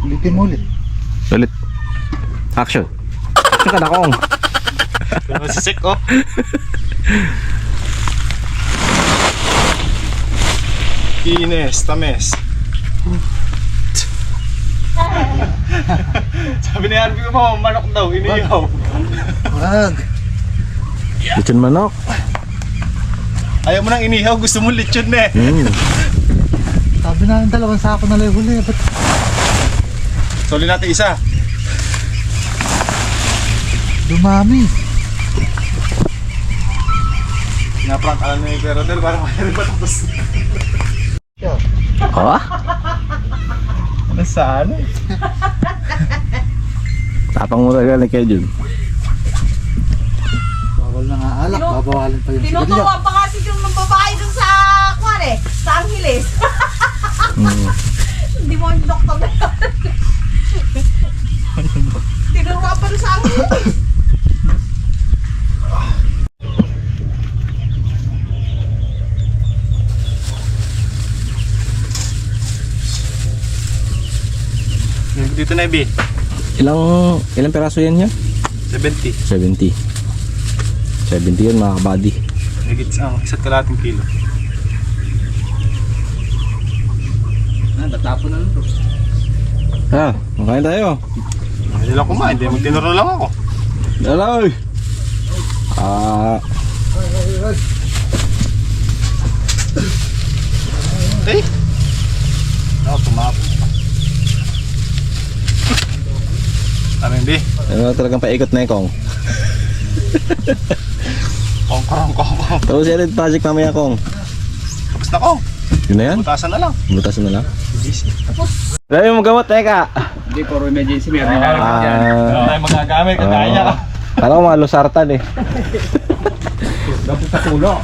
Ulitin mo ulit. Ulit. Action. Action ka na, Kong. Masisik oh. Ines, tames. Sabi ni Harvey ko pa, manok daw, inihaw. Wag. Lechon manok. Ayaw mo nang inihaw, gusto mo lechon na eh. Sabi na ng 2 sako na lang huli. Ba't Soli natin isa. dumami? Naprank alam ni Pero Del, parang mayroon pa tapos. Oh? Ano saan? Tapang mo talaga ni Kejun. Bawal na nga alak. Babawalin pa yung sigarilyo. Tinutuwa pa kasi yung babae dun sa kwan eh, sa Angeles. Hindi mo yung doktor na yun. Tinutuwa pa rin sa Angeles. Dito na Ibi. Ilang peraso yan niya? 70. 70. 70 yun mga kabady. Higit sa isa't kalating kilo. Natapon na lang to. Ha, makain tayo. Hindi lang kumain, hindi magtinuro lang ako. Daloy! Okay. Pumapos pa. Ano hindi? Ano talagang paikot na yung Kong. Kong. Tapos yan yung project mamaya, Kong. Tapos na ko. Yun na yan? Butasan na lang. Butasan na lang. Busy. Dahil mo gamot, teka. Hindi, puro emergency. Meron na Ano tayo magagamit? Kagaya ka. Kala ko mga lusartan eh. Dapat sa tulo.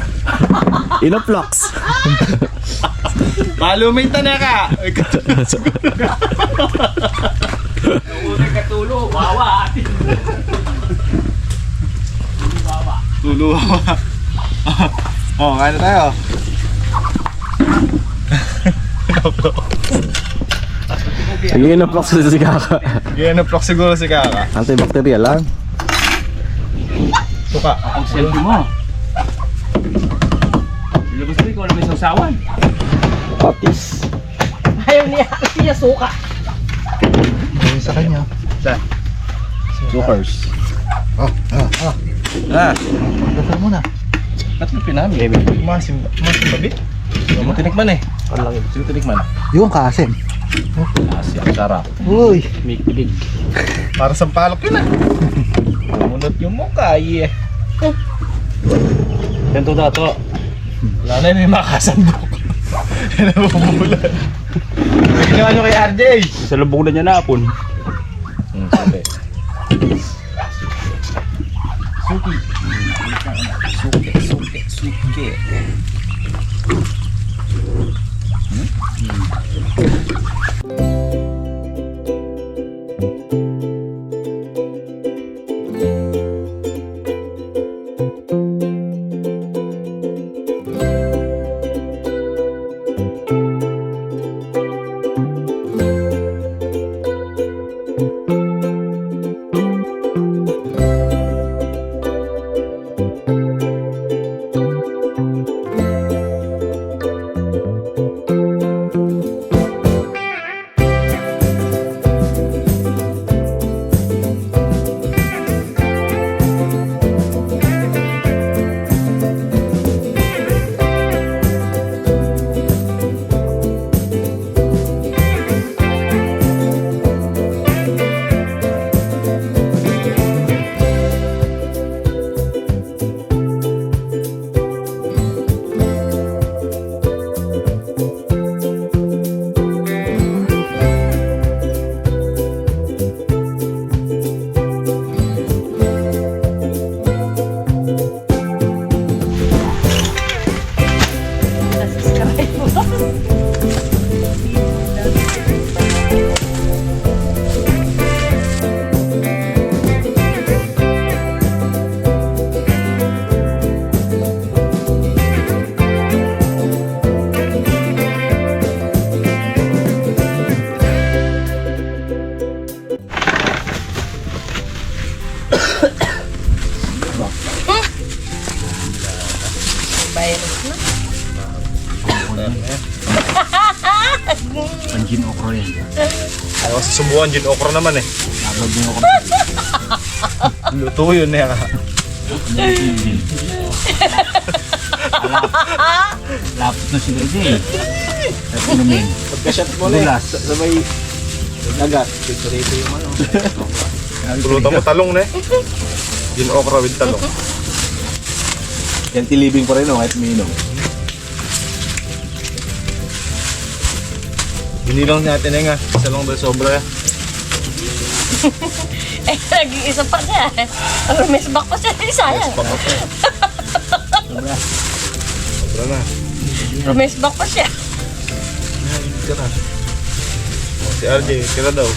Inoplox. Paluming na ka. Unang katulo, wawa. Tuluwa. Oh, kain na tayo. Sige, inoplox si Kaka. Ginoplok siguro si Kaka. Antibacterial lang. Suka. Ang selfie mo. Ilabas mo, ikaw na may sausawan. Patis. Ayaw niya suka. Gawin sa kanya. Sukers. Dasal mo na. Ba't mo pinami? Masim babi. Hindi mo tinikman eh. Ano lang yun? Sino tinikman? Yung kasim. Asi, ang sarap. Uy. May kilig. Para sa palok yun ah. Munot yung mukha eh. Ganito dato. Wala na yun yung makasandok. Yan ang bumulan. Ginawa nyo kay RJ. Sa lubog na niya napon. Sabi. Suki. Gin okra yan. Ayaw kasi subukan gin okra naman eh. Labag yung okra. Luto yun eh. Lapot na sila eh. Tapos inumin. Pagka-shot mo na Dulas. sabay lagat. Ito yung ano. Pulutan mo talong na eh. Gin okra with talong. Yan tilibing pa rin, kahit umiinom. Binilang natin eh nga. Isa lang dahil sobra eh. Eh, nag-iisa pa siya. Rumis back pa siya. Sayang. Sobra na. Rumis back pa siya. Ka na. Si RJ, kira daw.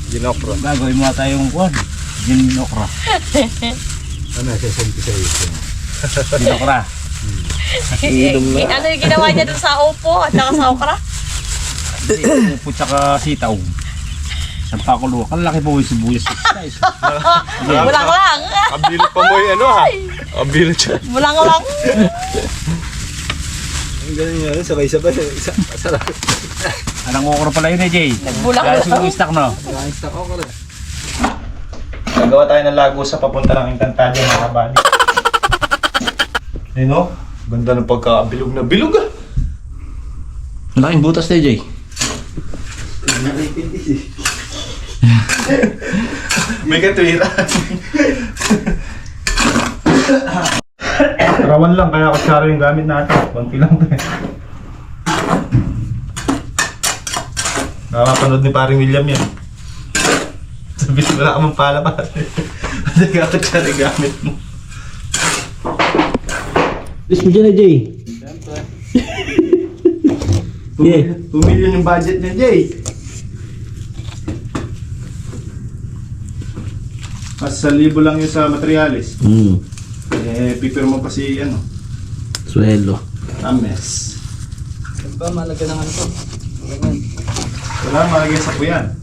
Gin okra. Gagawin mo tayong kwan. Gin okra. Ano, sasabi ko sa'yo. Gin okra. Ano yung ginawa niya dun sa upo at saka sa okra? Upo tsaka sitaw. Isang pakulo. Kalaki po yung sibuyas. Bulang lang. Kabil pa mo yung ano ha. Kabil siya. Bulang lang. Ang ganun yun, sabay-sabay. Sarap. Anong okra pala yun eh, Jay? Nagbulang Kaya lang. siguro stock no? Gagawa tayo ng lago sa papunta ng Encantadia mga kabady. Ayun o. Ganda ng pagkabilog na bilog ah. Malaking butas na, Jay. May katwira. Rawan lang kaya kutsara yung gamit natin. Konti lang to eh. Nakapanood ni paring William yan. Sabi wala ka mong pala pa. Kasi kaya kutsara yung gamit mo. Gusto mo dyan, Jay? Yeah. 2 million yung budget niya, Jay. Mas 1,000 lang yung sa materialis. Eh, pipirma pa si, ano, Suelo. Ames. Ba, malagyan ng ano to? Wala, malagay sa puyan.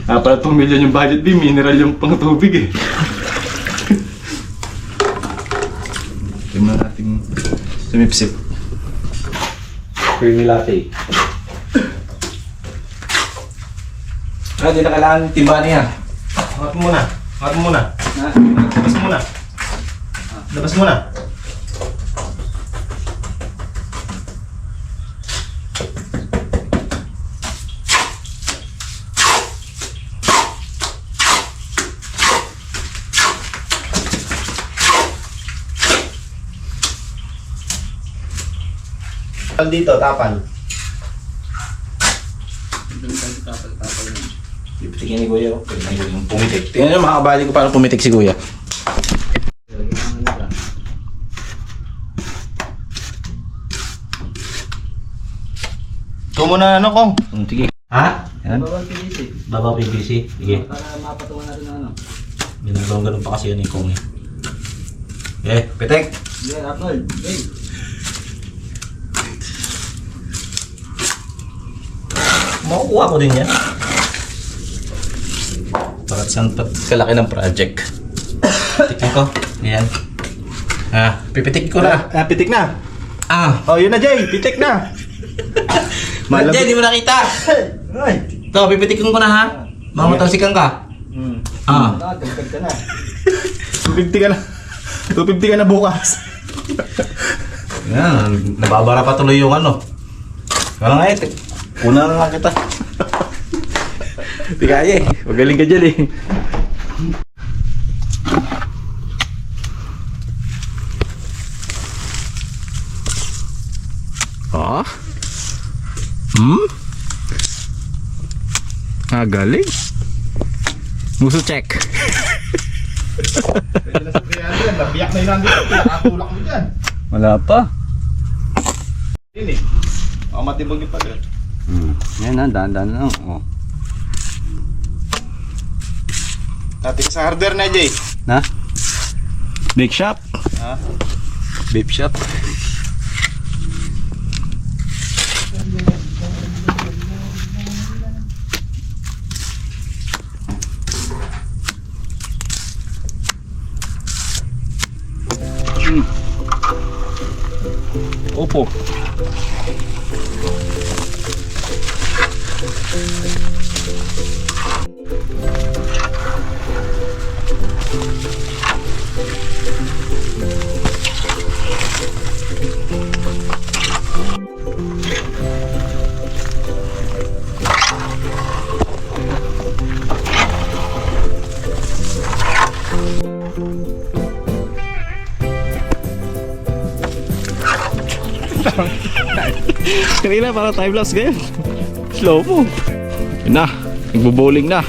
Para 2 million yung budget din, mineral yung pang tubig eh. Tingnan natin sumipsip. Creamy latte. Hindi na kailangan timba niya. Angat mo muna. Angat mo muna. Labas mo muna. Labas mo muna. Dito, tapal. Tingnan ni Kuya. Tingnan yung pumitik. Tingnan nyo mga kabali ko paano pumitik si Kuya. Ito muna ano kong. Sige. Ha? Yan? Babang PVC. Sige. Para mapatungan natin ng ano. Ganun pa kasi yan yung kong eh. Eh, pitik. Yeah, Arnold. Hey. Makukuha ko din yan. Bakit saan pa kalaki ng project? Tikin ko. Ayan. Pipitik ko na. Pitik na. Oh, yun na Jay. Pitik na. Malabot. Jay, di mo nakita. Ito, pipitikin ko na ha. Mamatalsikan ka. Tagtag ka na. 250 ka na. 250 ka na bukas. Yan, nababara pa tuloy yung ano. Kaya nga eh, una na lang kita. Di kaya eh, magaling ka dyan eh. Galing. Muso check. Pwede na sa 300. Nabiyak na yun nandito. Nakatulak mo dyan. Wala pa. Yun eh. Matibag yung pala. Yan na, daan-daan lang. Oh. Dati ka sa harder na Jay. Na? Bake shop. Ha? Vape shop. Opo. Kanina para time lapse ngayon. Slow mo. Yun na, nagbo-bowling na.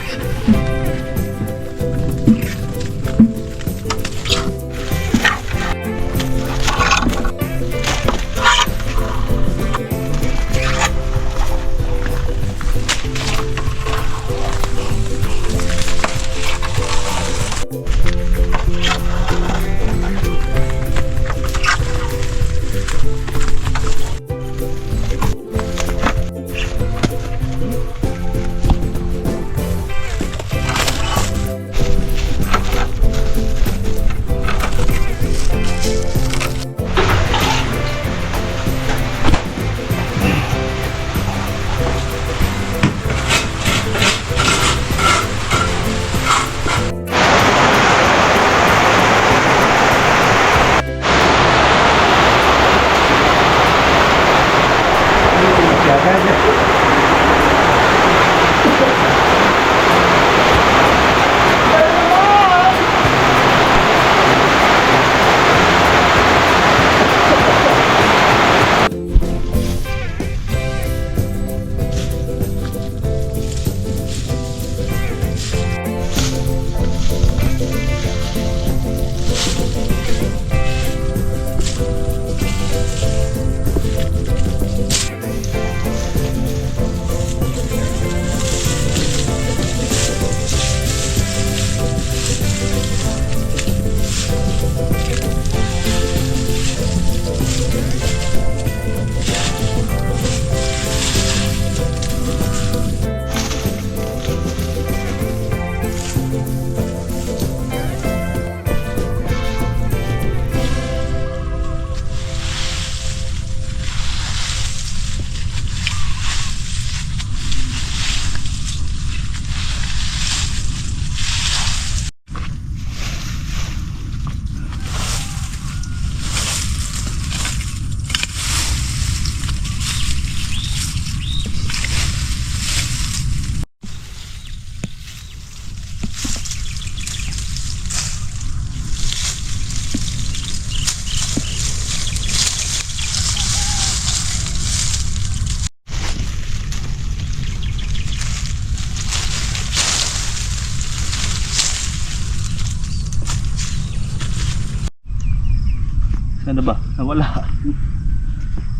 Ano ba? Nawala.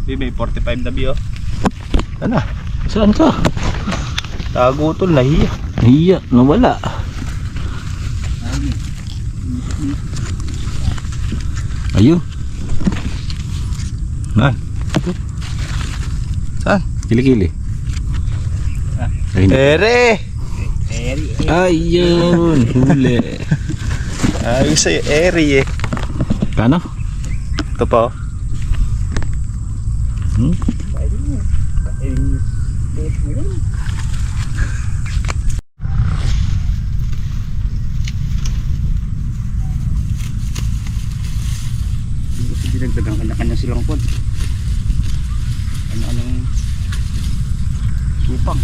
May 45 na biyo. Ano? Saan ka? Tago tol, nahiya. Hiya, nawala. Ayun. Nan. Saan? Kili-kili. Ayun. Ere! Ayun, huli. Ayos sa'yo, ere eh. Kano? Ito pa oh. Dinagdagan kanya-kanya silang pod. Ano-anong supang.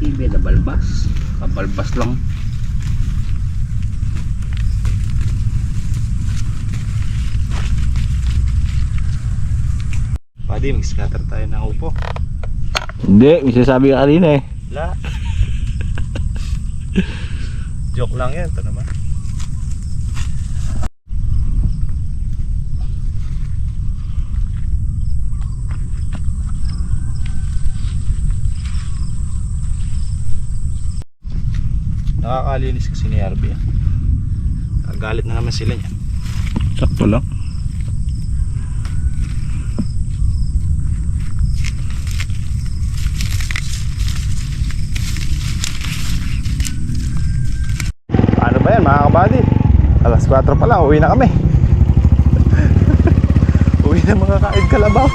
Tibe na balbas. Kabalbas lang. Pwede mag-scatter tayo ng upo. Hindi, may sinasabi ka kanina eh. La. Joke lang yan, ito naman. Nakakalinis kasi ni RB. Galit na naman sila niyan. Sakto lang. Ano ba yan mga kabady? Alas 4 pa lang, uwi na kami. Uwi na mga kain kalabaw.